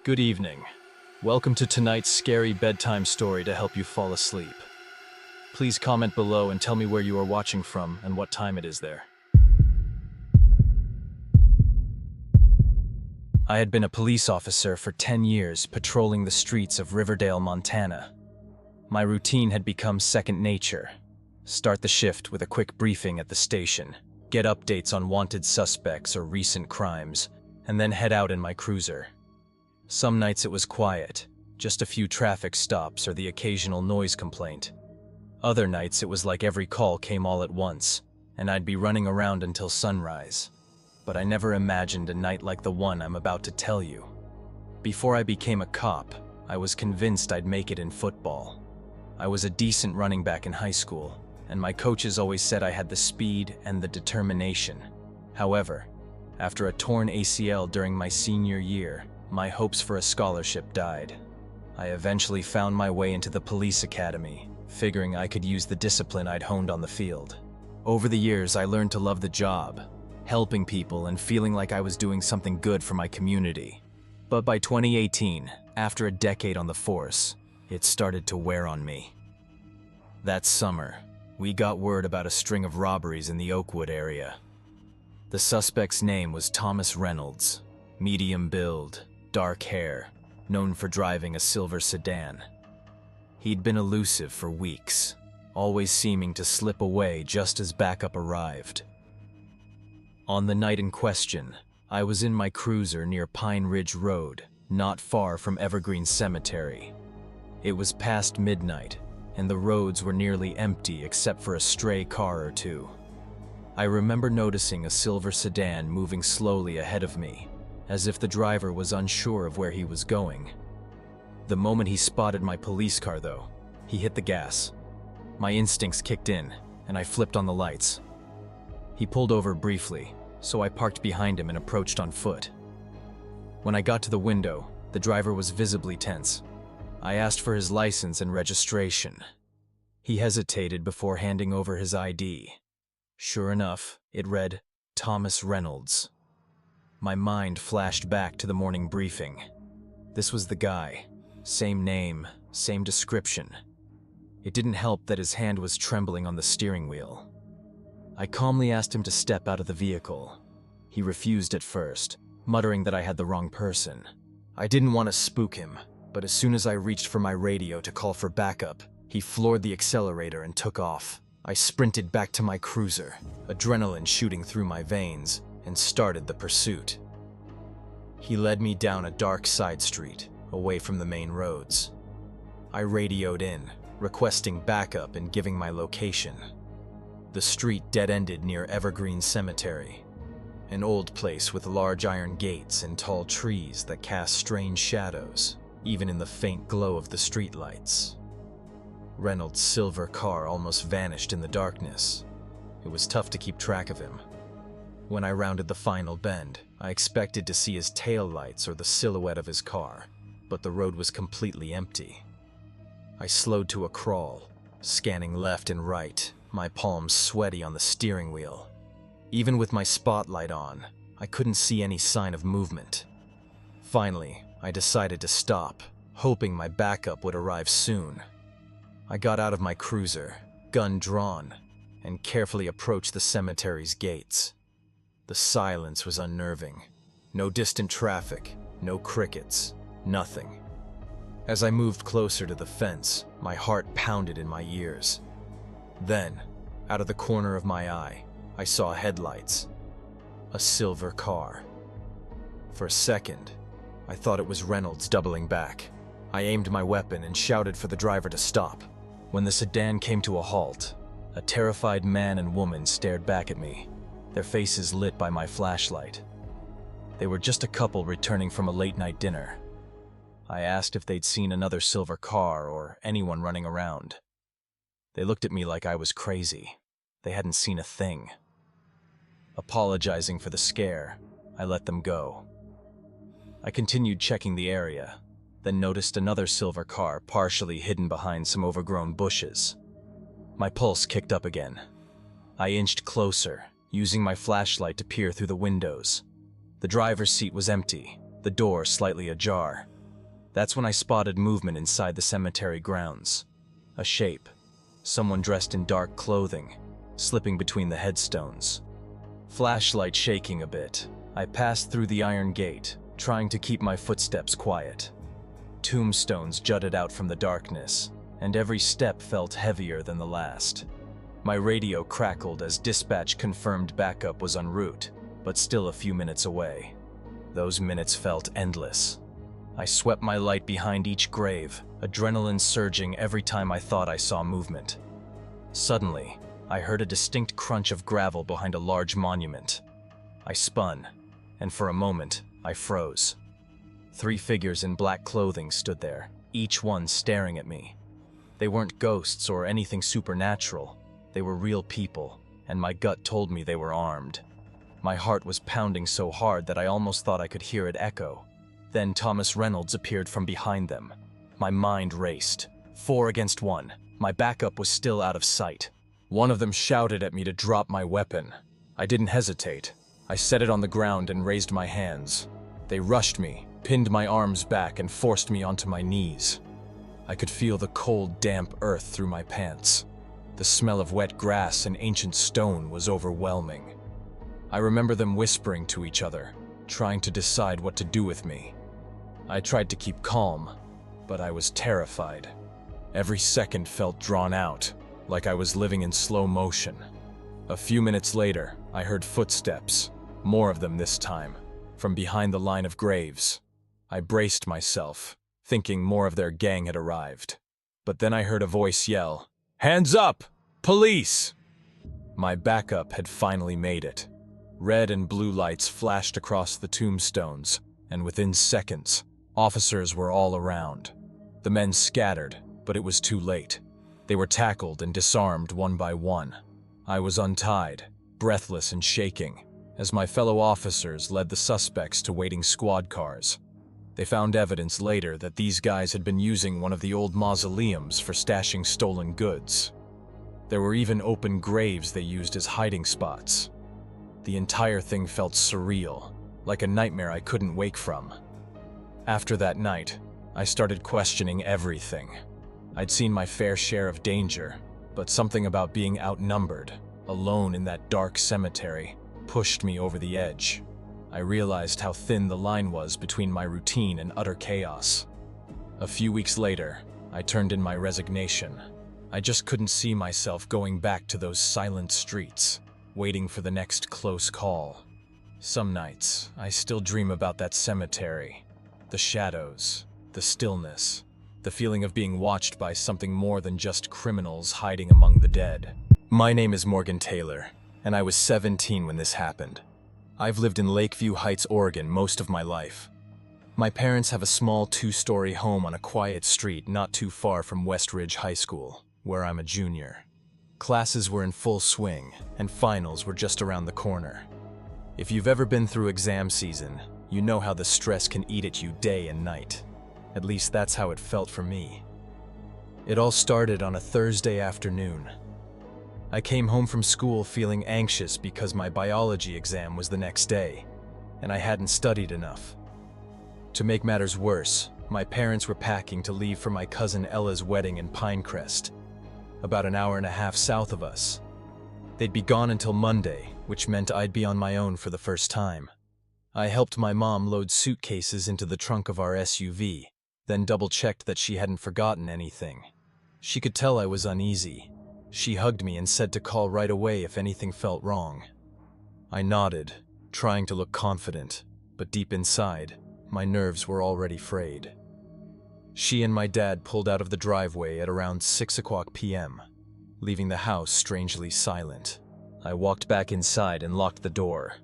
Good evening. Welcome to tonight's scary bedtime story to help you fall asleep. Please comment below and tell me where you are watching from and what time it is there. I had been a police officer for 10 years patrolling the streets of Riverdale, Montana. My routine had become second nature. Start the shift with a quick briefing at the station, get updates on wanted suspects or recent crimes, and then head out in my cruiser. Some nights it was quiet, just a few traffic stops or the occasional noise complaint. Other nights it was like every call came all at once, and I'd be running around until sunrise. But I never imagined a night like the one I'm about to tell you. Before I became a cop, I was convinced I'd make it in football. I was a decent running back in high school, and my coaches always said I had the speed and the determination. However, after a torn ACL during my senior year, my hopes for a scholarship died. I eventually found my way into the police academy, figuring I could use the discipline I'd honed on the field. Over the years, I learned to love the job, helping people and feeling like I was doing something good for my community. But by 2018, after a decade on the force, it started to wear on me. That summer, we got word about a string of robberies in the Oakwood area. The suspect's name was Thomas Reynolds, medium build, dark hair, known for driving a silver sedan. He'd been elusive for weeks, always seeming to slip away just as backup arrived. On the night in question, I was in my cruiser near Pine Ridge Road, not far from Evergreen Cemetery. It was past midnight, and the roads were nearly empty except for a stray car or two. I remember noticing a silver sedan moving slowly ahead of me, as if the driver was unsure of where he was going. The moment he spotted my police car, though, he hit the gas. My instincts kicked in, and I flipped on the lights. He pulled over briefly, so I parked behind him and approached on foot. When I got to the window, the driver was visibly tense. I asked for his license and registration. He hesitated before handing over his ID. Sure enough, it read, Thomas Reynolds. My mind flashed back to the morning briefing. This was the guy. Same name, same description. It didn't help that his hand was trembling on the steering wheel. I calmly asked him to step out of the vehicle. He refused at first, muttering that I had the wrong person. I didn't want to spook him, but as soon as I reached for my radio to call for backup, he floored the accelerator and took off. I sprinted back to my cruiser, adrenaline shooting through my veins, and started the pursuit. He led me down a dark side street, away from the main roads. I radioed in, requesting backup and giving my location. The street dead-ended near Evergreen Cemetery, an old place with large iron gates and tall trees that cast strange shadows, even in the faint glow of the streetlights. Reynolds' silver car almost vanished in the darkness. It was tough to keep track of him. When I rounded the final bend, I expected to see his taillights or the silhouette of his car, but the road was completely empty. I slowed to a crawl, scanning left and right, my palms sweaty on the steering wheel. Even with my spotlight on, I couldn't see any sign of movement. Finally, I decided to stop, hoping my backup would arrive soon. I got out of my cruiser, gun drawn, and carefully approached the cemetery's gates. The silence was unnerving. No distant traffic, no crickets, nothing. As I moved closer to the fence, my heart pounded in my ears. Then, out of the corner of my eye, I saw headlights. A silver car. For a second, I thought it was Reynolds doubling back. I aimed my weapon and shouted for the driver to stop. When the sedan came to a halt, a terrified man and woman stared back at me, their faces lit by my flashlight. They were just a couple returning from a late-night dinner. I asked if they'd seen another silver car or anyone running around. They looked at me like I was crazy. They hadn't seen a thing. Apologizing for the scare, I let them go. I continued checking the area, then noticed another silver car partially hidden behind some overgrown bushes. My pulse kicked up again. I inched closer, using my flashlight to peer through the windows. The driver's seat was empty, the door slightly ajar, That's when I spotted movement inside the cemetery grounds. A shape, someone dressed in dark clothing, slipping between the headstones. Flashlight shaking a bit, I passed through the iron gate, trying to keep my footsteps quiet. Tombstones jutted out from the darkness, and every step felt heavier than the last. My radio crackled as dispatch confirmed backup was en route, but still a few minutes away. Those minutes felt endless. I swept my light behind each grave, adrenaline surging every time I thought I saw movement. Suddenly, I heard a distinct crunch of gravel behind a large monument. I spun, and for a moment, I froze. 3 figures in black clothing stood there, each one staring at me. They weren't ghosts or anything supernatural. They were real people, and my gut told me they were armed. My heart was pounding so hard that I almost thought I could hear it echo. Then Thomas Reynolds appeared from behind them. My mind raced. 4 against 1. My backup was still out of sight. One of them shouted at me to drop my weapon. I didn't hesitate. I set it on the ground and raised my hands. They rushed me, pinned my arms back, and forced me onto my knees. I could feel the cold, damp earth through my pants. The smell of wet grass and ancient stone was overwhelming. I remember them whispering to each other, trying to decide what to do with me. I tried to keep calm, but I was terrified. Every second felt drawn out, like I was living in slow motion. A few minutes later, I heard footsteps, more of them this time, from behind the line of graves. I braced myself, thinking more of their gang had arrived. But then I heard a voice yell, "Hands up! Police!" My backup had finally made it. Red and blue lights flashed across the tombstones, and within seconds, officers were all around. The men scattered, but it was too late. They were tackled and disarmed one by one. I was untied, breathless and shaking, as my fellow officers led the suspects to waiting squad cars. They found evidence later that these guys had been using one of the old mausoleums for stashing stolen goods. There were even open graves they used as hiding spots. The entire thing felt surreal, like a nightmare I couldn't wake from. After that night, I started questioning everything. I'd seen my fair share of danger, but something about being outnumbered, alone in that dark cemetery, pushed me over the edge. I realized how thin the line was between my routine and utter chaos. A few weeks later, I turned in my resignation. I just couldn't see myself going back to those silent streets, waiting for the next close call. Some nights, I still dream about that cemetery. The shadows, the stillness, the feeling of being watched by something more than just criminals hiding among the dead. My name is Morgan Taylor, and I was 17 when this happened. I've lived in Lakeview Heights, Oregon most of my life. My parents have a small 2-story home on a quiet street not too far from West Ridge High School, where I'm a junior. Classes were in full swing, and finals were just around the corner. If you've ever been through exam season, you know how the stress can eat at you day and night. At least that's how it felt for me. It all started on a Thursday afternoon. I came home from school feeling anxious because my biology exam was the next day, and I hadn't studied enough. To make matters worse, my parents were packing to leave for my cousin Ella's wedding in Pinecrest, about an hour and a half south of us. They'd be gone until Monday, which meant I'd be on my own for the first time. I helped my mom load suitcases into the trunk of our SUV, then double-checked that she hadn't forgotten anything. She could tell I was uneasy. She hugged me and said to call right away if anything felt wrong. I nodded, trying to look confident, but deep inside, my nerves were already frayed. She and my dad pulled out of the driveway at around 6:00 p.m., leaving the house strangely silent. I walked back inside and locked the door.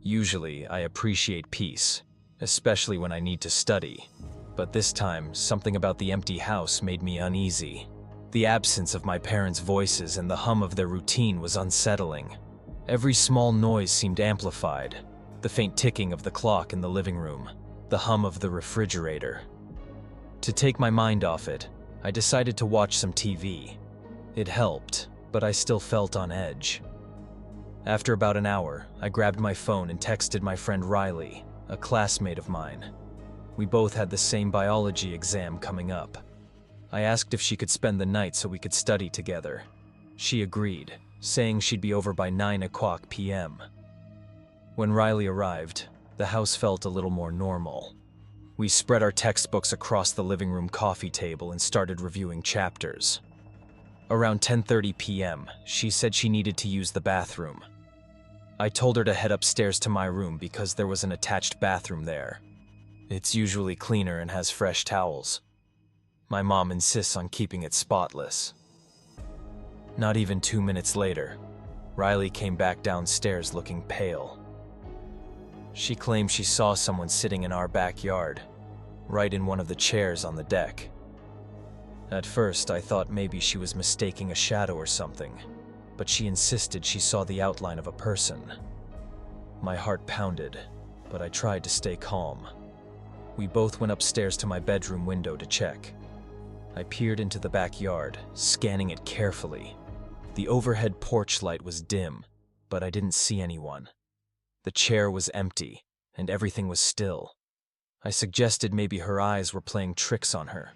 Usually, I appreciate peace, especially when I need to study. But this time, something about the empty house made me uneasy. The absence of my parents' voices and the hum of their routine was unsettling. Every small noise seemed amplified. The faint ticking of the clock in the living room, the hum of the refrigerator. To take my mind off it, I decided to watch some TV. It helped, but I still felt on edge. After about an hour, I grabbed my phone and texted my friend Riley, a classmate of mine. We both had the same biology exam coming up. I asked if she could spend the night so we could study together. She agreed, saying she'd be over by 9 p.m. When Riley arrived, the house felt a little more normal. We spread our textbooks across the living room coffee table and started reviewing chapters. Around 10:30 p.m., she said she needed to use the bathroom. I told her to head upstairs to my room because there was an attached bathroom there. It's usually cleaner and has fresh towels. My mom insists on keeping it spotless. Not even 2 minutes later, Riley came back downstairs looking pale. She claimed she saw someone sitting in our backyard, right in one of the chairs on the deck. At first, I thought maybe she was mistaking a shadow or something, but she insisted she saw the outline of a person. My heart pounded, but I tried to stay calm. We both went upstairs to my bedroom window to check. I peered into the backyard, scanning it carefully. The overhead porch light was dim, but I didn't see anyone. The chair was empty, and everything was still. I suggested maybe her eyes were playing tricks on her.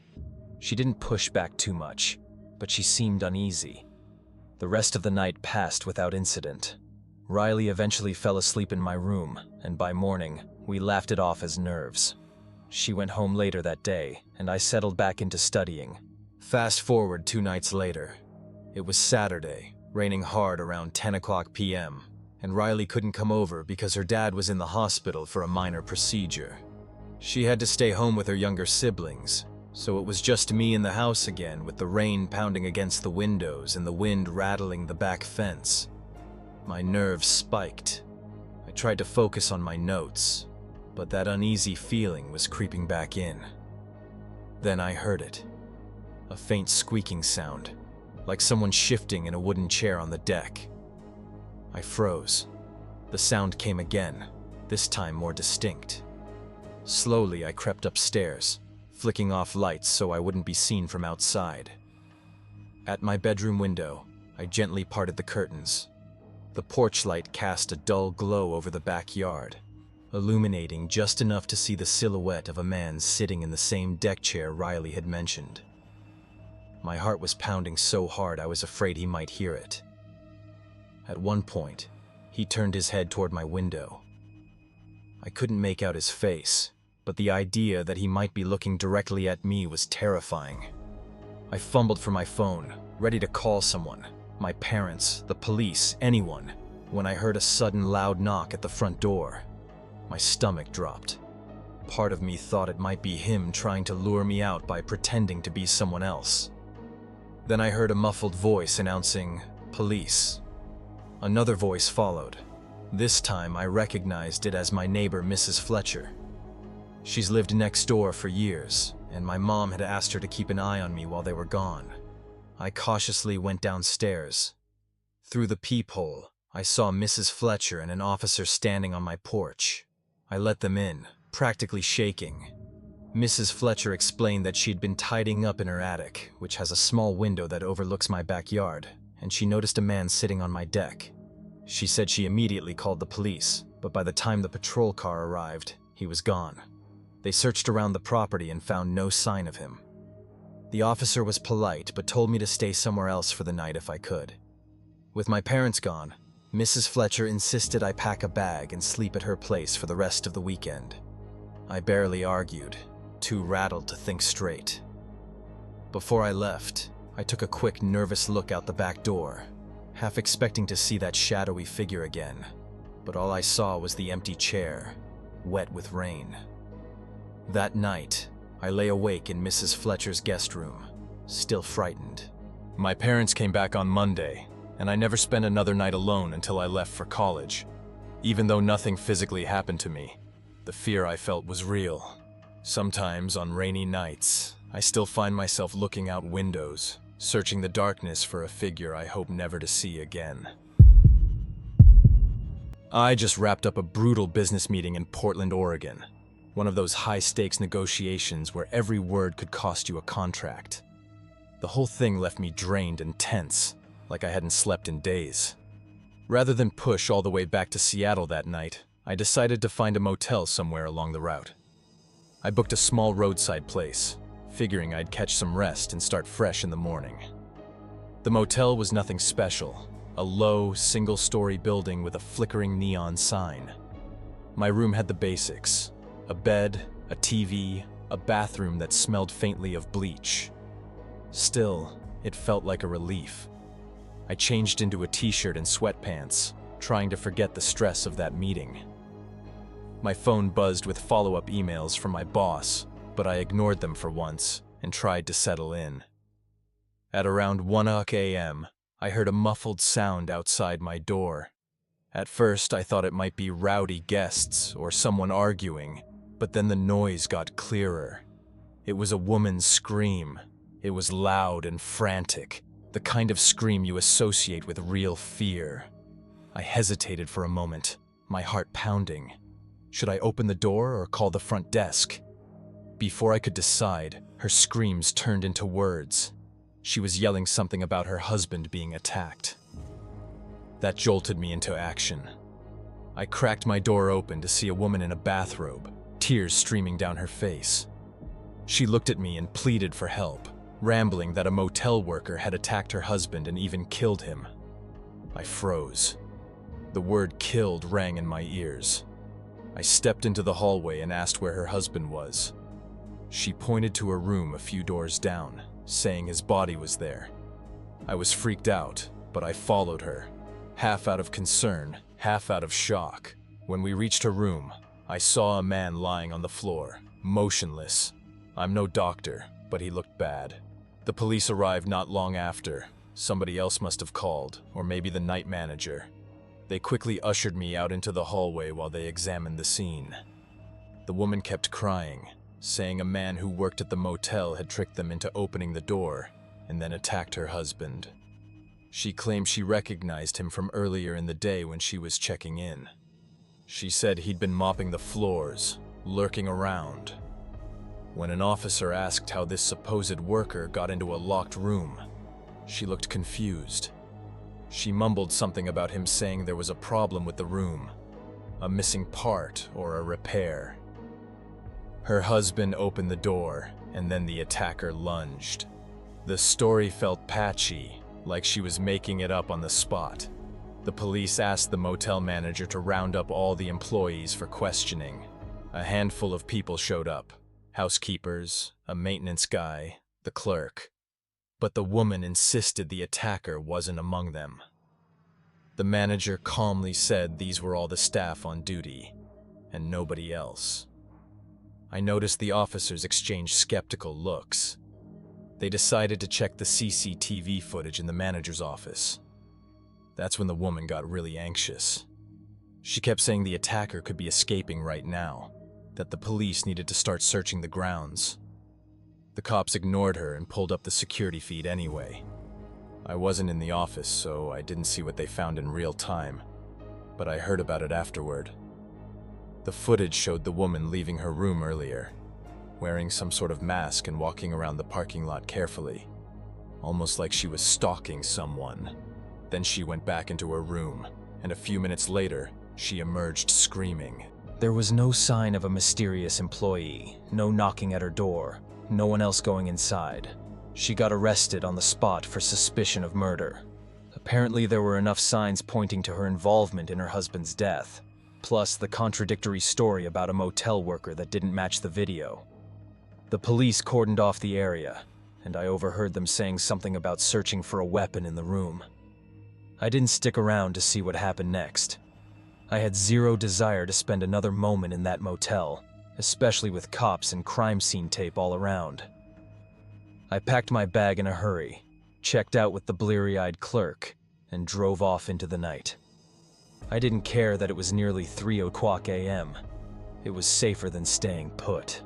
She didn't push back too much, but she seemed uneasy. The rest of the night passed without incident. Riley eventually fell asleep in my room, and by morning, we laughed it off as nerves. She went home later that day, and I settled back into studying. Fast forward 2 nights later. It was Saturday, raining hard around 10 p.m., and Riley couldn't come over because her dad was in the hospital for a minor procedure. She had to stay home with her younger siblings, so it was just me in the house again with the rain pounding against the windows and the wind rattling the back fence. My nerves spiked. I tried to focus on my notes, but that uneasy feeling was creeping back in. Then I heard it. A faint squeaking sound, like someone shifting in a wooden chair on the deck. I froze. The sound came again, this time more distinct. Slowly, I crept upstairs, flicking off lights so I wouldn't be seen from outside. At my bedroom window, I gently parted the curtains. The porch light cast a dull glow over the backyard, illuminating just enough to see the silhouette of a man sitting in the same deck chair Riley had mentioned. My heart was pounding so hard I was afraid he might hear it. At one point, he turned his head toward my window. I couldn't make out his face, but the idea that he might be looking directly at me was terrifying. I fumbled for my phone, ready to call someone, my parents, the police, anyone, when I heard a sudden loud knock at the front door. My stomach dropped. Part of me thought it might be him trying to lure me out by pretending to be someone else. Then I heard a muffled voice announcing, "Police." Another voice followed. This time I recognized it as my neighbor, Mrs. Fletcher. She's lived next door for years, and my mom had asked her to keep an eye on me while they were gone. I cautiously went downstairs. Through the peephole, I saw Mrs. Fletcher and an officer standing on my porch. I let them in, practically shaking. Mrs. Fletcher explained that she'd been tidying up in her attic, which has a small window that overlooks my backyard, and she noticed a man sitting on my deck. She said she immediately called the police, but by the time the patrol car arrived, he was gone. They searched around the property and found no sign of him. The officer was polite, but told me to stay somewhere else for the night if I could. With my parents gone, Mrs. Fletcher insisted I pack a bag and sleep at her place for the rest of the weekend. I barely argued, too rattled to think straight. Before I left, I took a quick, nervous look out the back door, half expecting to see that shadowy figure again, but all I saw was the empty chair, wet with rain. That night, I lay awake in Mrs. Fletcher's guest room, still frightened. My parents came back on Monday, and I never spent another night alone until I left for college. Even though nothing physically happened to me, the fear I felt was real. Sometimes on rainy nights, I still find myself looking out windows, searching the darkness for a figure I hope never to see again. I just wrapped up a brutal business meeting in Portland, Oregon. One of those high-stakes negotiations where every word could cost you a contract. The whole thing left me drained and tense, like I hadn't slept in days. Rather than push all the way back to Seattle that night, I decided to find a motel somewhere along the route. I booked a small roadside place, figuring I'd catch some rest and start fresh in the morning. The motel was nothing special, a low, single-story building with a flickering neon sign. My room had the basics: a bed, a TV, a bathroom that smelled faintly of bleach. Still, it felt like a relief. I changed into a t-shirt and sweatpants, trying to forget the stress of that meeting. My phone buzzed with follow-up emails from my boss, but I ignored them for once and tried to settle in. At around 1 a.m., I heard a muffled sound outside my door. At first, I thought it might be rowdy guests or someone arguing, but then the noise got clearer. It was a woman's scream. It was loud and frantic, the kind of scream you associate with real fear. I hesitated for a moment, my heart pounding. Should I open the door or call the front desk? Before I could decide, her screams turned into words. She was yelling something about her husband being attacked. That jolted me into action. I cracked my door open to see a woman in a bathrobe, tears streaming down her face. She looked at me and pleaded for help, rambling that a motel worker had attacked her husband and even killed him. I froze. The word "killed" rang in my ears. I stepped into the hallway and asked where her husband was. She pointed to a room a few doors down, saying his body was there. I was freaked out, but I followed her, half out of concern, half out of shock. When we reached her room, I saw a man lying on the floor, motionless. I'm no doctor, but he looked bad. The police arrived not long after. Somebody else must have called, or maybe the night manager. They quickly ushered me out into the hallway while they examined the scene. The woman kept crying, saying a man who worked at the motel had tricked them into opening the door and then attacked her husband. She claimed she recognized him from earlier in the day when she was checking in. She said he'd been mopping the floors, lurking around. When an officer asked how this supposed worker got into a locked room, she looked confused. She mumbled something about him saying there was a problem with the room, a missing part or a repair. Her husband opened the door, and then the attacker lunged. The story felt patchy, like she was making it up on the spot. The police asked the motel manager to round up all the employees for questioning. A handful of people showed up: housekeepers, a maintenance guy, the clerk. But the woman insisted the attacker wasn't among them. The manager calmly said these were all the staff on duty, and nobody else. I noticed the officers exchanged skeptical looks. They decided to check the CCTV footage in the manager's office. That's when the woman got really anxious. She kept saying the attacker could be escaping right now, that the police needed to start searching the grounds. The cops ignored her and pulled up the security feed anyway. I wasn't in the office, so I didn't see what they found in real time, but I heard about it afterward. The footage showed the woman leaving her room earlier, wearing some sort of mask and walking around the parking lot carefully, almost like she was stalking someone. Then she went back into her room, and a few minutes later, she emerged screaming. There was no sign of a mysterious employee, no knocking at her door, no one else going inside. She got arrested on the spot for suspicion of murder. Apparently there were enough signs pointing to her involvement in her husband's death, plus the contradictory story about a motel worker that didn't match the video. The police cordoned off the area, and I overheard them saying something about searching for a weapon in the room. I didn't stick around to see what happened next. I had zero desire to spend another moment in that motel, especially with cops and crime scene tape all around. I packed my bag in a hurry, checked out with the bleary-eyed clerk, and drove off into the night. I didn't care that it was nearly 3:00 a.m. It was safer than staying put.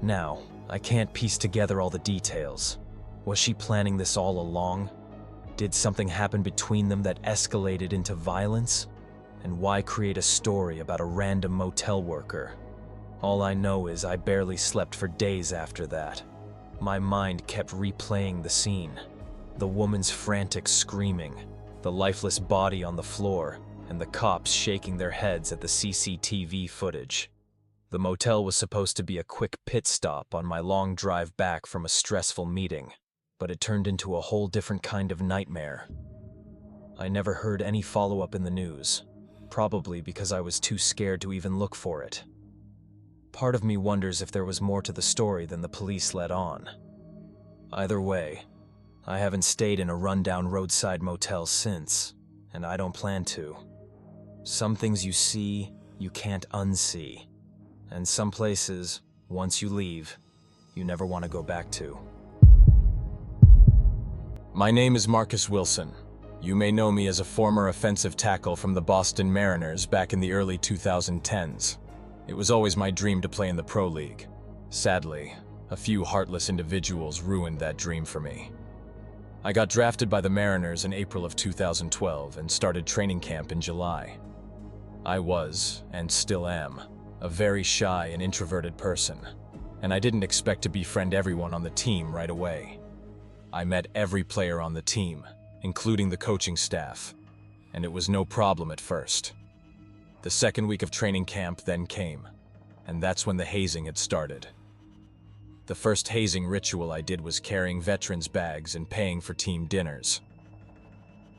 Now, I can't piece together all the details. Was she planning this all along? Did something happen between them that escalated into violence? And why create a story about a random motel worker? All I know is I barely slept for days after that. My mind kept replaying the scene. The woman's frantic screaming, the lifeless body on the floor, and the cops shaking their heads at the CCTV footage. The motel was supposed to be a quick pit stop on my long drive back from a stressful meeting, but it turned into a whole different kind of nightmare. I never heard any follow-up in the news, probably because I was too scared to even look for it. Part of me wonders if there was more to the story than the police let on. Either way, I haven't stayed in a rundown roadside motel since, and I don't plan to. Some things you see, you can't unsee. And some places, once you leave, you never want to go back to. My name is Marcus Wilson. You may know me as a former offensive tackle from the Boston Mariners back in the early 2010s. It was always my dream to play in the Pro League. Sadly, a few heartless individuals ruined that dream for me. I got drafted by the Mariners in April of 2012 and started training camp in July. I was, and still am, a very shy and introverted person, and I didn't expect to befriend everyone on the team right away. I met every player on the team, including the coaching staff, and it was no problem at first. The second week of training camp then came, and that's when the hazing had started. The first hazing ritual I did was carrying veterans' bags and paying for team dinners.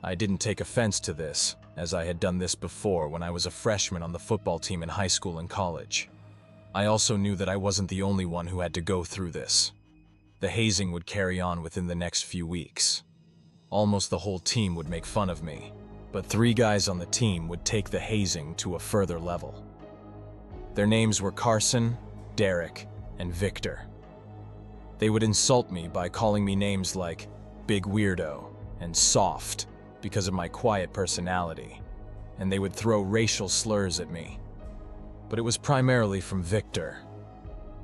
I didn't take offense to this, as I had done this before when I was a freshman on the football team in high school and college. I also knew that I wasn't the only one who had to go through this. The hazing would carry on within the next few weeks. Almost the whole team would make fun of me, but 3 guys on the team would take the hazing to a further level. Their names were Carson, Derek, and Victor. They would insult me by calling me names like Big Weirdo and Soft because of my quiet personality, and they would throw racial slurs at me. But it was primarily from Victor.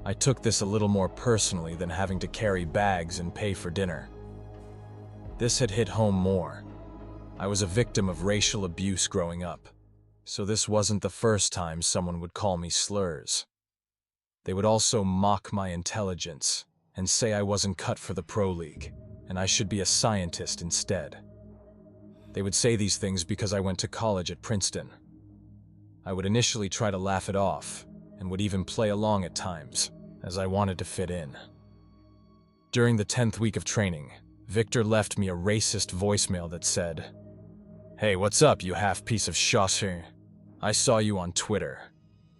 I took this a little more personally than having to carry bags and pay for dinner. This had hit home more. I was a victim of racial abuse growing up, so this wasn't the first time someone would call me slurs. They would also mock my intelligence and say I wasn't cut for the Pro League, and I should be a scientist instead. They would say these things because I went to college at Princeton. I would initially try to laugh it off, and would even play along at times, as I wanted to fit in. During the 10th week of training, Victor left me a racist voicemail that said, "Hey, what's up, you half-piece of shit? I saw you on Twitter.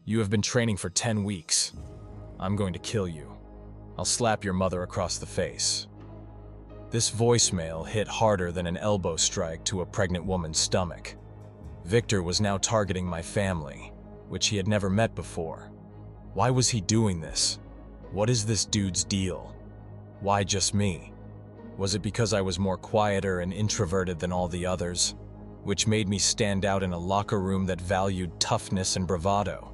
You have been training for 10 weeks. I'm going to kill you. I'll slap your mother across the face." This voicemail hit harder than an elbow strike to a pregnant woman's stomach. Victor was now targeting my family, which he had never met before. Why was he doing this? What is this dude's deal? Why just me? Was it because I was more quieter and introverted than all the others, which made me stand out in a locker room that valued toughness and bravado?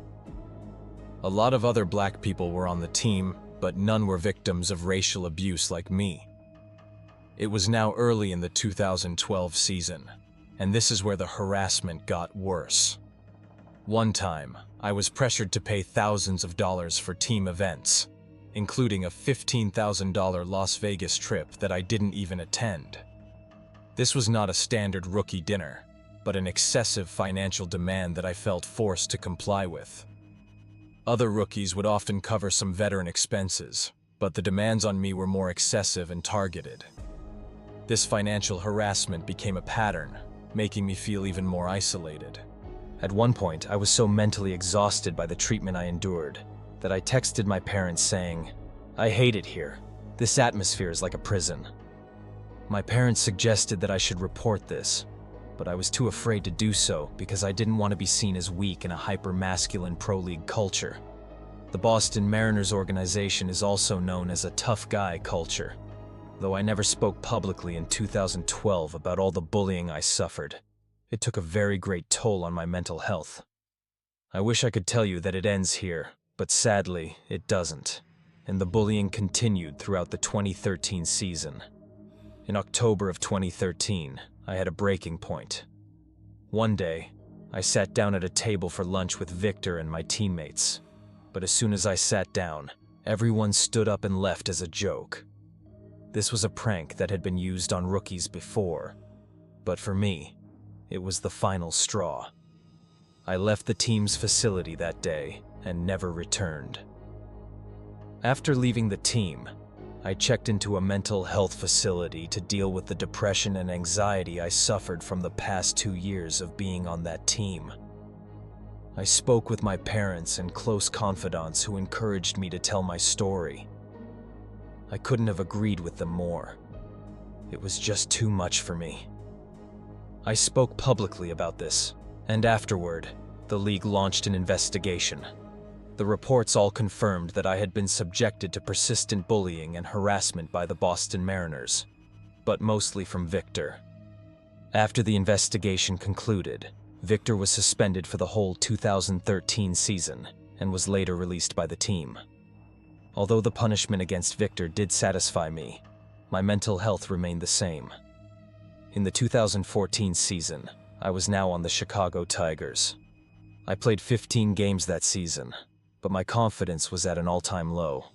A lot of other black people were on the team, but none were victims of racial abuse like me. It was now early in the 2012 season, and this is where the harassment got worse. One time, I was pressured to pay thousands of dollars for team events, including a $15,000 Las Vegas trip that I didn't even attend. This was not a standard rookie dinner, but an excessive financial demand that I felt forced to comply with. Other rookies would often cover some veteran expenses, but the demands on me were more excessive and targeted. This financial harassment became a pattern, making me feel even more isolated. At one point, I was so mentally exhausted by the treatment I endured that I texted my parents saying, "I hate it here. This atmosphere is like a prison." My parents suggested that I should report this, but I was too afraid to do so because I didn't want to be seen as weak in a hyper-masculine pro league culture. The Boston Mariners organization is also known as a tough guy culture, though I never spoke publicly in 2012 about all the bullying I suffered. It took a very great toll on my mental health. I wish I could tell you that it ends here, but sadly, it doesn't, and the bullying continued throughout the 2013 season. In October of 2013, I had a breaking point. One day, I sat down at a table for lunch with Victor and my teammates, but as soon as I sat down, everyone stood up and left as a joke. This was a prank that had been used on rookies before, but for me, it was the final straw. I left the team's facility that day and never returned. After leaving the team, I checked into a mental health facility to deal with the depression and anxiety I suffered from the past 2 years of being on that team. I spoke with my parents and close confidants who encouraged me to tell my story. I couldn't have agreed with them more. It was just too much for me. I spoke publicly about this, and afterward, the league launched an investigation. The reports all confirmed that I had been subjected to persistent bullying and harassment by the Boston Mariners, but mostly from Victor. After the investigation concluded, Victor was suspended for the whole 2013 season and was later released by the team. Although the punishment against Victor did satisfy me, my mental health remained the same. In the 2014 season, I was now on the Chicago Tigers. I played 15 games that season, but my confidence was at an all-time low.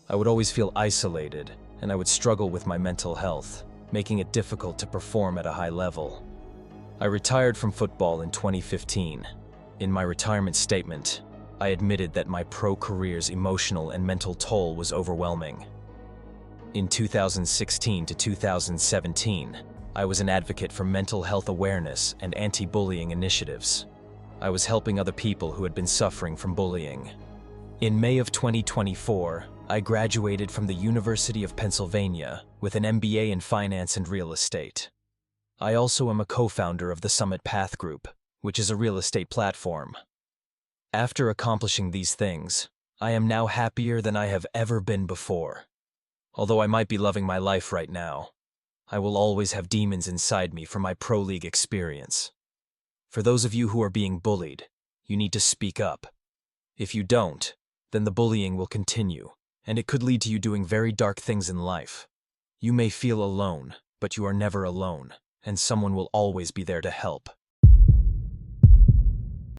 I would always feel isolated, and I would struggle with my mental health, making it difficult to perform at a high level. I retired from football in 2015. In my retirement statement, I admitted that my pro career's emotional and mental toll was overwhelming. In 2016 to 2017, I was an advocate for mental health awareness and anti-bullying initiatives. I was helping other people who had been suffering from bullying. In May of 2024, I graduated from the University of Pennsylvania with an MBA in finance and real estate. I also am a co-founder of the Summit Path Group, which is a real estate platform. After accomplishing these things, I am now happier than I have ever been before. Although I might be loving my life right now, I will always have demons inside me from my pro league experience. For those of you who are being bullied, you need to speak up. If you don't, then the bullying will continue, and it could lead to you doing very dark things in life. You may feel alone, but you are never alone, and someone will always be there to help.